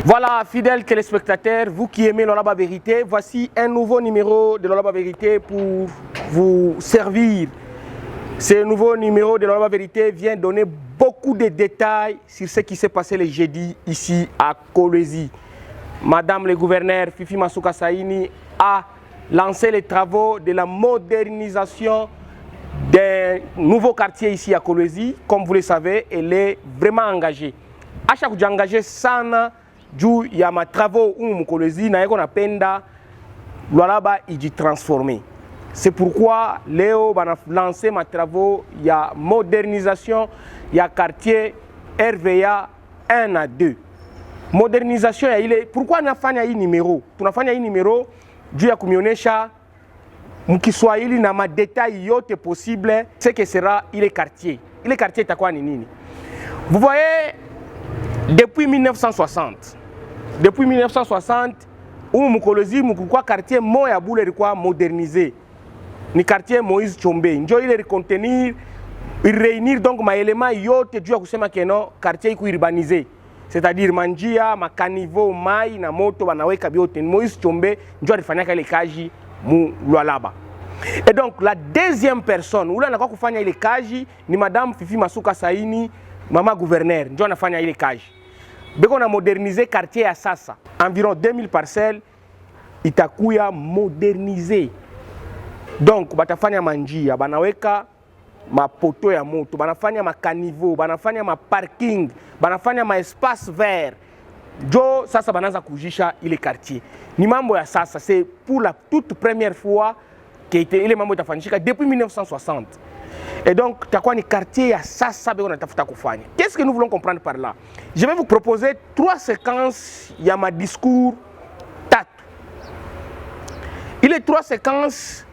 Voilà, fidèles téléspectateurs, vous qui aimez Lolaba Vérité, voici un nouveau numéro de Lolaba Vérité pour vous servir. Ce nouveau numéro de Lolaba Vérité vient donner beaucoup de détails sur ce qui s'est passé le jeudi ici à Kolwezi. Madame le gouverneur Fifi Masuka Saini a lancé les travaux de la modernisation d'un nouveau quartier ici à Kolwezi. Comme vous le savez, elle est vraiment engagée. À chaque fois engagée, sana juu ya matravaux Kolwezi na yeko napenda Lualaba iji transformer. C'est pourquoi Léo a lancé ma travaux ya modernisation ya quartier RVA 1 à 2. Modernisation ya ile, pourquoi nafanya hii numéro? Tunafanya hii numéro juu ya kumionesha mkiswahili na madetail yote possible ce que sera ile quartier. Ile quartier itakuwa ni nini? Vous voyez, depuis 1960, Kolwezi mukukua quartier moya bule ilikuwa modernisé. Ni quartier Moïse Tshombe. Njo ile recontenir, il réunir donc ma éléments yote juu ya kusema keno quartier iko urbanisé. C'est-à-dire manjia, makanivo, mai na moto banaweka biote. Moïse Tshombe njo alifanyaka ile kaji mu Lualaba. Et donc la deuxième personne ule anakuwa kufanya ile kaji ni Madame Fifi Masuka Saini, mama gouverneur. Njo anafanya ile kaji. Beko na moderniser quartier ya sasa. Environ 2000 parcelles itakuya moderniser. Donc batafanya manjia, banaweka mapoto ya moto, banafanya makanivo, banafanya maparking, banafanya espace vert. Jo sasa banaanza kujisha ile quartier. Ni mambo ya sasa, c'est pour la toute première fois que ile mambo itafanyika depuis 1960. Et donc takuwa ni quartier ya sasa beko natafuta kufanya. Qu'est-ce que nous voulons comprendre par là? Je vais vous proposer 3 séquences ya ma discours tatu. Il est 3 séquences.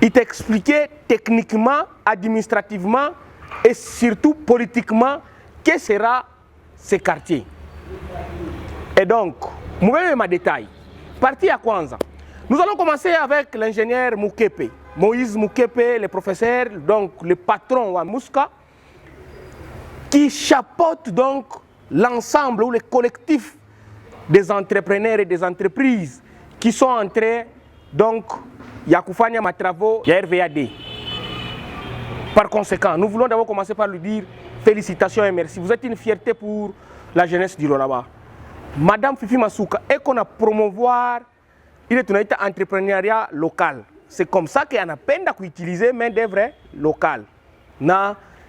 Il t'expliquait techniquement, administrativement et surtout politiquement que sera ce quartier. Et donc, nous allons ma détail. Partie à Kwanza. Nous allons commencer avec l'ingénieur Mukepe, Moïse Mukepe, le professeur, donc le patron à Mouska, qui chapeaute donc l'ensemble ou le collectif des entrepreneurs et des entreprises qui sont en train donc ya kufanya matravaux ya RVAD. Par conséquent, nous voulons d'abord commencer par lui dire félicitations et merci. Vous êtes une fierté pour la jeunesse du Lualaba. Madame Fifi Masuka, et qu'on a promouvoir il est un entrepreneuriat local. C'est comme ça qu'on a peine d'utiliser main d'œuvre locale.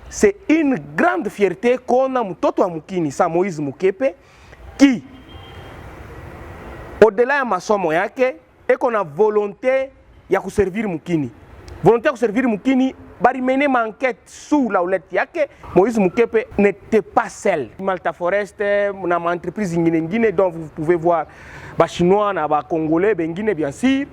C'est une grande fierté qu'on a mtoto wa mukini sa Moïse Mukepe qui au-delà de masomo yake et qu'on a volonté ya kuservir mukini. Volonté ya kuservir mukini, bari mener ma enquête sous la houlette yake. Moïse Mukepe n'était pas seul. Malta Forest, na ma entreprise ngine dont vous pouvez voir ba chinois na ba congolais bengine bien sûr.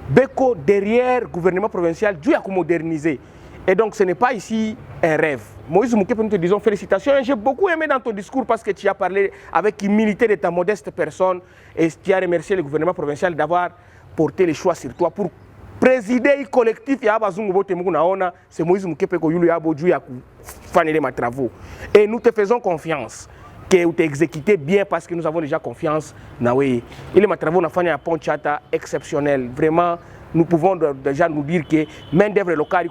Beko derrière gouvernement provincial dû à moderniser. Et donc ce n'est pas ici un rêve. Moïse Mukepe, nous te disons félicitations. J'ai beaucoup aimé dans ton discours parce que tu as parlé avec humilité de ta modeste personne et tu as remercié le gouvernement provincial d'avoir porté les choix sur toi pour présider le collectif. C'est Moïse Mukepe qui a fait mes travaux. Et nous te faisons confiance que tu exécuté bien parce que nous avons déjà confiance. Et les travaux ont fait un pont chata exceptionnel. Vraiment, nous pouvons déjà nous dire que main d'œuvre locale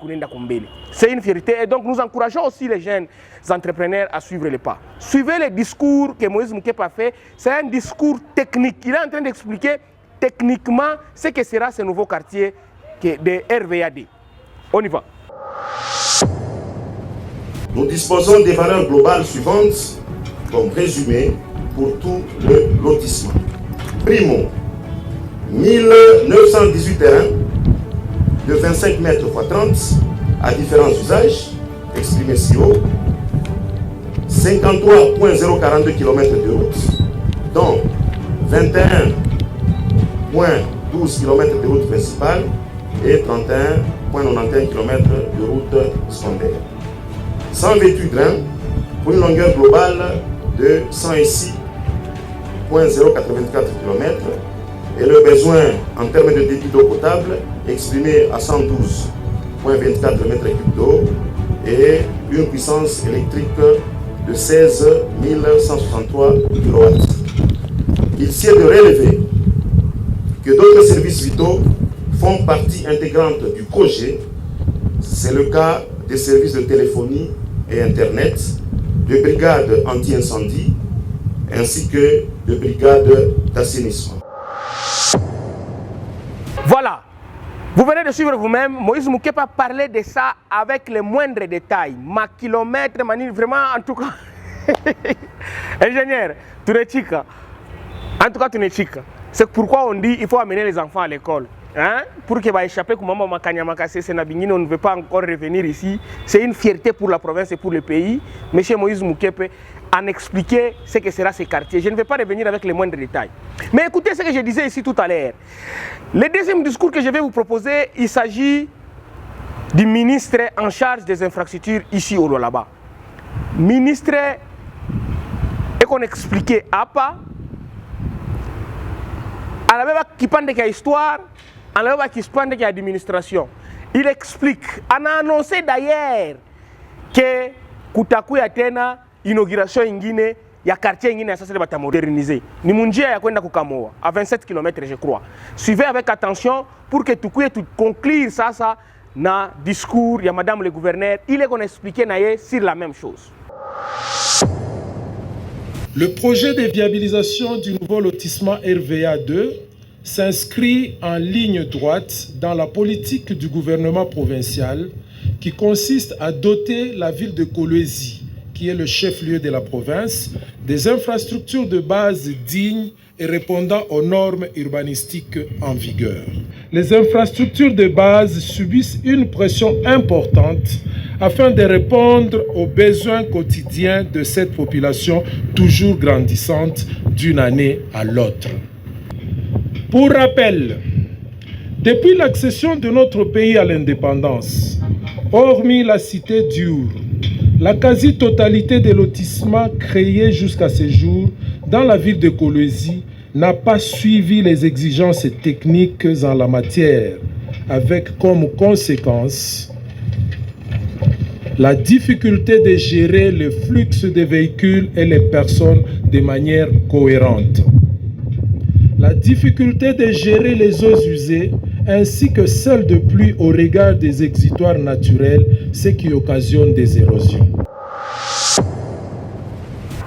c'est une fierté. Et donc nous encourageons aussi les jeunes entrepreneurs à suivre les pas. Suivez le discours que Moïse Mukepe a fait. C'est un discours technique. Il est en train d'expliquer techniquement ce que sera ce nouveau quartier de RVAD. On y va. Nous disposons des valeurs globales suivantes comme résumé pour tout le lotissement. Primo, 1918 terrains de 25 mètres x 30 à différents usages, exprimés si haut, 53,042 km de route, dont 21,12 km de route principale et 31,91 km de route secondaire. 128 drains pour une longueur globale de 106,084 km et le besoin en termes de débit d'eau potable exprimé à 112,24 m3 d'eau et une puissance électrique de 16 163 kW. il sied de relever que d'autres services vitaux font partie intégrante du projet. C'est le cas des services de téléphonie et Internet, de brigades anti-incendie, ainsi que de brigades d'assainissement. Voilà. Vous venez de suivre vous-même, Moïse Moukepa parlait de ça avec les moindres détails. Ma kilomètre, vraiment, en tout cas. Ingénieur, tu es chica. En tout cas, tu es chica. C'est pourquoi on dit qu'il faut amener les enfants à l'école. Hein? Pour qu'ils échapper comme maman Makanyamakassé, on ne veut pas encore revenir ici. C'est une fierté pour la province et pour le pays. Monsieur Moïse Moukepe en expliquer ce que sera ces quartiers. Je ne vais pas revenir avec les moindres détails. Mais écoutez ce que je disais ici tout à l'heure. Le deuxième discours que je vais vous proposer, il s'agit du ministre en charge des infrastructures ici au Lualaba. Ministre, et qu'on expliquait à pas, à la même qui parle de l'histoire, à la même qui parle de l'administration. Il explique, on a annoncé d'ailleurs que Kutaku Atena, inauguration ingine, il y a quartier ingine, ça c'est modernisé. Ni munjia ya kwenda kukamoa, à 27 km je crois. Suivez avec attention pour que tout conclure ça na discours, il y a madame le gouverneur, il est qu'on expliqué naïe sur la même chose. Le projet de viabilisation du nouveau lotissement RVA 2 s'inscrit en ligne droite dans la politique du gouvernement provincial qui consiste à doter la ville de Kolwezi, qui est le chef-lieu de la province, des infrastructures de base dignes et répondant aux normes urbanistiques en vigueur. Les infrastructures de base subissent une pression importante afin de répondre aux besoins quotidiens de cette population toujours grandissante d'une année à l'autre. Pour rappel, depuis l'accession de notre pays à l'indépendance, hormis la cité d'Ur, la quasi-totalité des lotissements créés jusqu'à ce jour dans la ville de Kolwezi n'a pas suivi les exigences techniques en la matière, avec comme conséquence la difficulté de gérer le flux des véhicules et les personnes de manière cohérente, la difficulté de gérer les eaux usées ainsi que celle de pluie au regard des exutoires naturels, ce qui occasionne des érosions.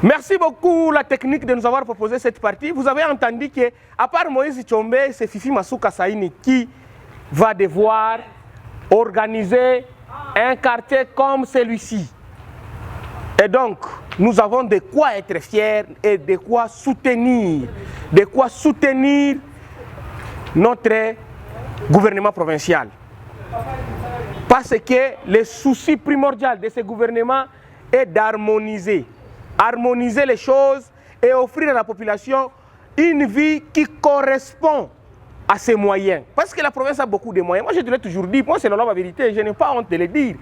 Merci beaucoup la technique de nous avoir proposé cette partie. Vous avez entendu que, à part Moïse Tchombe, c'est Fifi Masuka Saini qui va devoir organiser un quartier comme celui-ci. Et donc, nous avons de quoi être fiers et de quoi soutenir notre gouvernement provincial. Parce que le souci primordial de ce gouvernement est d'harmoniser les choses et offrir à la population une vie qui correspond à ses moyens. Parce que la province a beaucoup de moyens. Moi, je te l'ai toujours dit, moi c'est la vérité, je n'ai pas honte de le dire.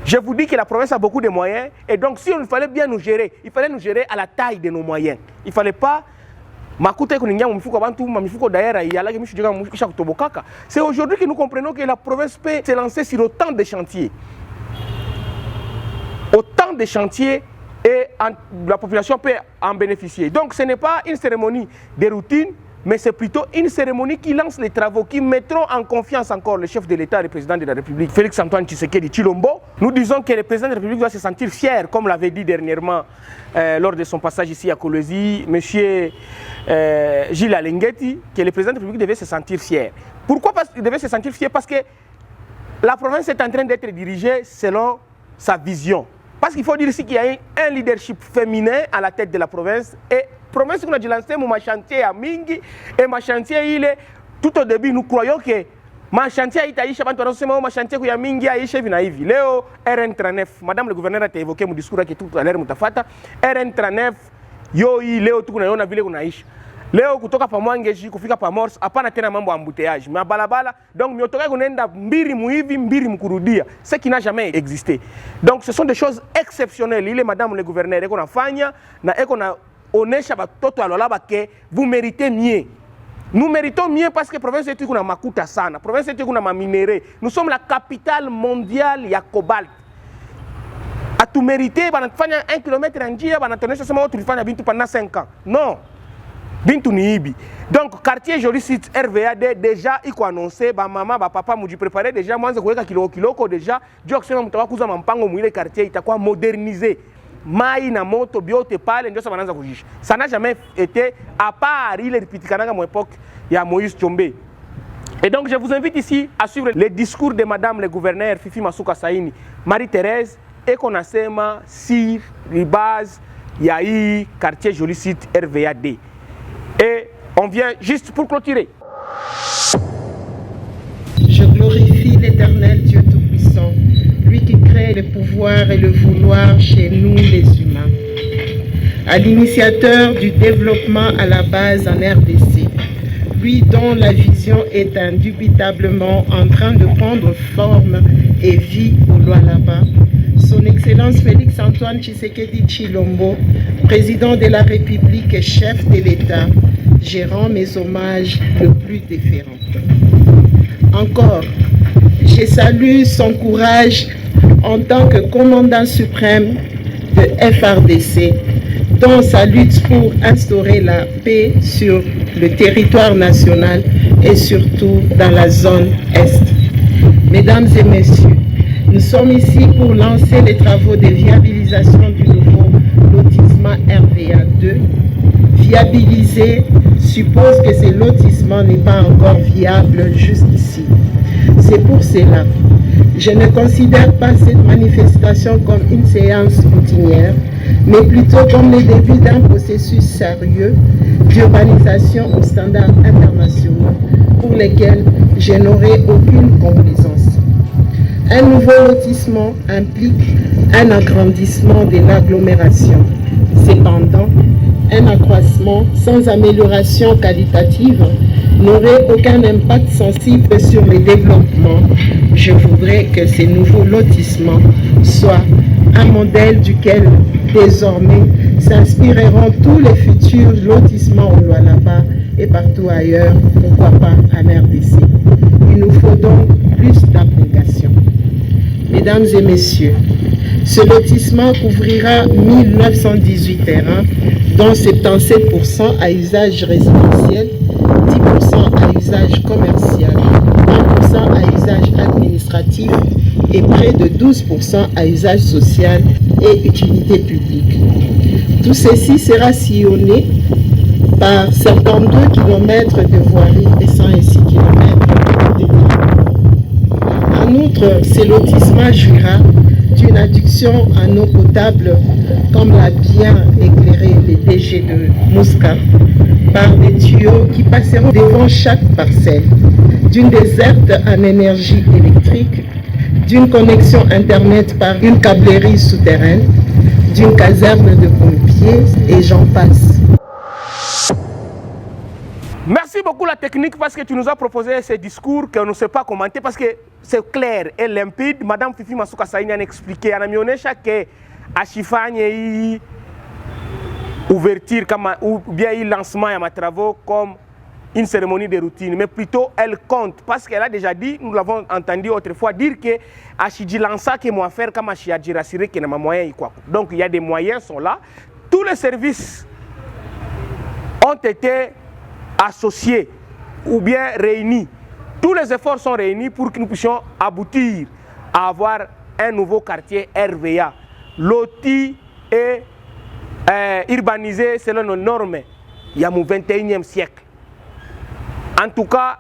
Je vous dis que la province a beaucoup de moyens et donc si on fallait bien nous gérer, il fallait nous gérer à la taille de nos moyens. Il ne fallait pas... C'est aujourd'hui que nous comprenons que la province peut se lancer sur autant de chantiers. Autant de chantiers et la population peut en bénéficier. Donc ce n'est pas une cérémonie de routine, mais c'est plutôt une cérémonie qui lance les travaux, qui mettront en confiance encore le chef de l'État et le président de la République, Félix-Antoine Tshisekedi Tshilombo. Nous disons que le président de la République doit se sentir fier, comme l'avait dit dernièrement lors de son passage ici à Kolwezi, M. Gilles Alengeti, que le président de la République devait se sentir fier. Pourquoi il devait se sentir fier? Parce que la province est en train d'être dirigée selon sa vision. Parce qu'il faut dire ici qu'il y a un leadership féminin à la tête de la province et province qu'on a lancé mon chantier à Mingi et ma chantier il est tout au début nous croyons que ma chantier est aïcha quand on sema ma chantier ya Mingi aïcha vina hivi leo RN39 madame le gouverneur a évoqué mon discours qui tout à l'heure mutafata RN39 yo hii leo tu kunaona vile kunaisha leo kutoka pa Mwangeji kufika pa Mors hapana tena mambo ya embouteillage mais balabala donc miotoka kunaenda mbiri muhivi mbiri mkurudia ce qui n'a jamais existé. Donc ce sont des choses exceptionnelles. Il est madame le gouverneur eko nafanya na eko na onesha batoto alolaba que vous méritez mieux. Nous méritons mieux parce que la province yetu kuna makuta sana. La province yetu kuna maminéré. Nous sommes la capitale mondiale ya cobalt. A tout mériter banafanya 1 km en njia banatonesha sema tulifanya bintu pendant 5 ans. Non. Bintu Niibi. Donc, quartier Joli Site RVAD, déjà, il faut annoncer, maman, papa, nous préparer déjà, moi, je crois qu'il déjà, Dieu a kuza mampango mouile quartier, il t'a modernisé. Mai na moto, biote pale, ndio ça kujish. Ça n'a jamais été, à part, il est répété à mon époque, il y a Moïse Tchombe. Et donc, je vous invite ici à suivre le discours de Madame le gouverneur Fifi Masuka Saini, Marie-Thérèse, et qu'on a sema sur les bases, il y a eu quartier Joli Site RVAD. Et on vient juste pour clôturer. Je glorifie l'Éternel Dieu Tout-Puissant, lui qui crée le pouvoir et le vouloir chez nous les humains. À l'initiateur du développement à la base en RDC, lui dont la vision est indubitablement en train de prendre forme et vie au Lualaba, Son Excellence Félix Antoine Tshisekedi Tshilombo, président de la République et chef de l'État, gérant mes hommages le plus déférents. Encore, je salue son courage en tant que commandant suprême de FRDC, dans sa lutte pour instaurer la paix sur le territoire national et surtout dans la zone Est. Mesdames et messieurs, nous sommes ici pour lancer les travaux de viabilisation du nouveau lotissement RVA 2. Viabiliser suppose que ce lotissement n'est pas encore viable jusqu'ici. C'est pour cela, je ne considère pas cette manifestation comme une séance routinière, mais plutôt comme le début d'un processus sérieux d'urbanisation aux standards internationaux pour lesquels je n'aurai aucune complaisance. Un nouveau lotissement implique un agrandissement de l'agglomération. Cependant, un accroissement sans amélioration qualitative n'aurait aucun impact sensible sur le développement. Je voudrais que ces nouveaux lotissements soient un modèle duquel désormais s'inspireront tous les futurs lotissements au Lualaba et partout ailleurs, pourquoi pas en RDC. Il nous faut donc plus d'abnégation. Mesdames et messieurs, ce lotissement couvrira 1918 terrains, dont 77% à usage résidentiel, 10% à usage commercial, 1% à usage administratif et près de 12% à usage social et utilité publique. Tout ceci sera sillonné par 72 km de voirie et 106 km de voirie. En outre, ce lotissement jouira d'une adduction en eau potable, comme l'a bien éclairé le DG de Mouska, par des tuyaux qui passeront devant chaque parcelle, d'une desserte en énergie électrique, d'une connexion Internet par une câblerie souterraine, d'une caserne de pompiers et j'en passe. Merci beaucoup la technique parce que tu nous as proposé ce discours qu'on ne sait pas commenter parce que c'est clair et limpide. Madame Fifi Masuka Saini a expliqué, elle a mis chaque achifanye ouverture ou bien un lancement à mes travaux comme une cérémonie de routine, mais plutôt elle compte parce qu'elle a déjà dit, nous l'avons entendu autrefois dire que Achidi Lansa que moi faire comme Achidi rassuré que n'a moyen quoi. Donc il y a des moyens sont là, tous les services ont été associés ou bien réunis. Tous les efforts sont réunis pour que nous puissions aboutir à avoir un nouveau quartier RVA, loti et urbanisé selon nos normes. Il y a au 21e siècle. En tout cas,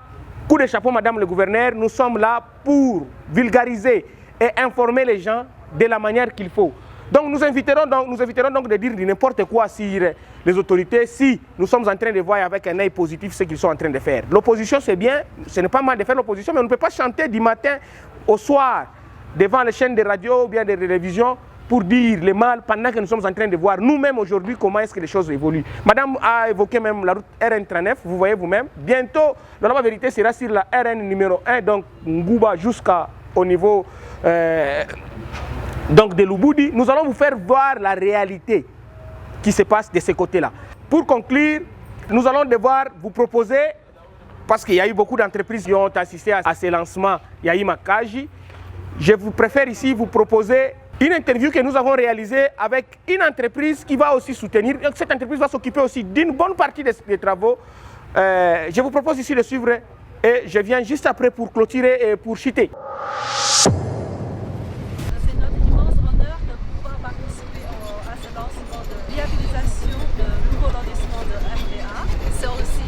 coup de chapeau, Madame le gouverneur, nous sommes là pour vulgariser et informer les gens de la manière qu'il faut. Donc nous inviterons donc de dire n'importe quoi sur les autorités si nous sommes en train de voir avec un œil positif ce qu'ils sont en train de faire. L'opposition c'est bien, ce n'est pas mal de faire l'opposition, mais on ne peut pas chanter du matin au soir devant les chaînes de radio ou bien de télévision pour dire le mal pendant que nous sommes en train de voir nous-mêmes aujourd'hui comment est-ce que les choses évoluent. Madame a évoqué même la route RN39, vous voyez vous-même. Bientôt, la vérité sera sur la RN numéro 1, donc Ngouba jusqu'au niveau donc de Lubudi. Nous allons vous faire voir la réalité qui se passe de ce côté-là. Pour conclure, nous allons devoir vous proposer, parce qu'il y a eu beaucoup d'entreprises qui ont assisté à ce lancement, il y a eu Makaji, je vous préfère ici vous proposer une interview que nous avons réalisée avec une entreprise qui va aussi soutenir. Cette entreprise va s'occuper aussi d'une bonne partie des travaux. Je vous propose ici de suivre et je viens juste après pour clôturer et pour chuter. C'est notre immense honneur de pouvoir participer à ce lancement de viabilisation de nouveau lotissement de RVA. C'est aussi,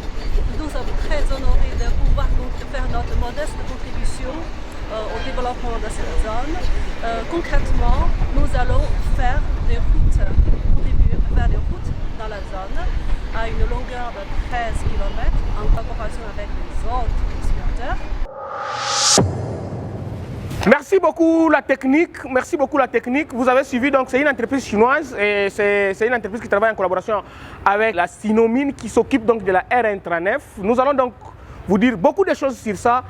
nous sommes très honorés de pouvoir faire notre modeste contribution au développement de cette zone. Concrètement, nous allons faire des routes, faire des routes dans la zone à une longueur de 13 km en collaboration avec les autres distributeurs. Merci beaucoup la technique, merci beaucoup la technique. Vous avez suivi, donc c'est une entreprise chinoise et c'est une entreprise qui travaille en collaboration avec la Sinomine qui s'occupe donc de la RN39. Nous allons donc vous dire beaucoup de choses sur ça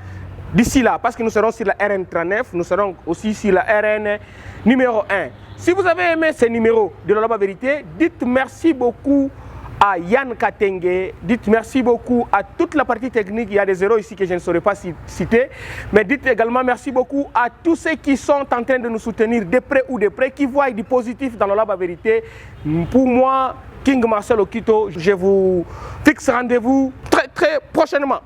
d'ici là, parce que nous serons sur la RN39, nous serons aussi sur la RN numéro 1. Si vous avez aimé ces numéros de la vérité, dites merci beaucoup à Yann Katenge, dites merci beaucoup à toute la partie technique. Il y a des zéros ici que je ne saurais pas citer, mais dites également merci beaucoup à tous ceux qui sont en train de nous soutenir de près ou de près, qui voient du positif dans la vérité. Pour moi, King Marcel Okito, je vous fixe rendez-vous très prochainement.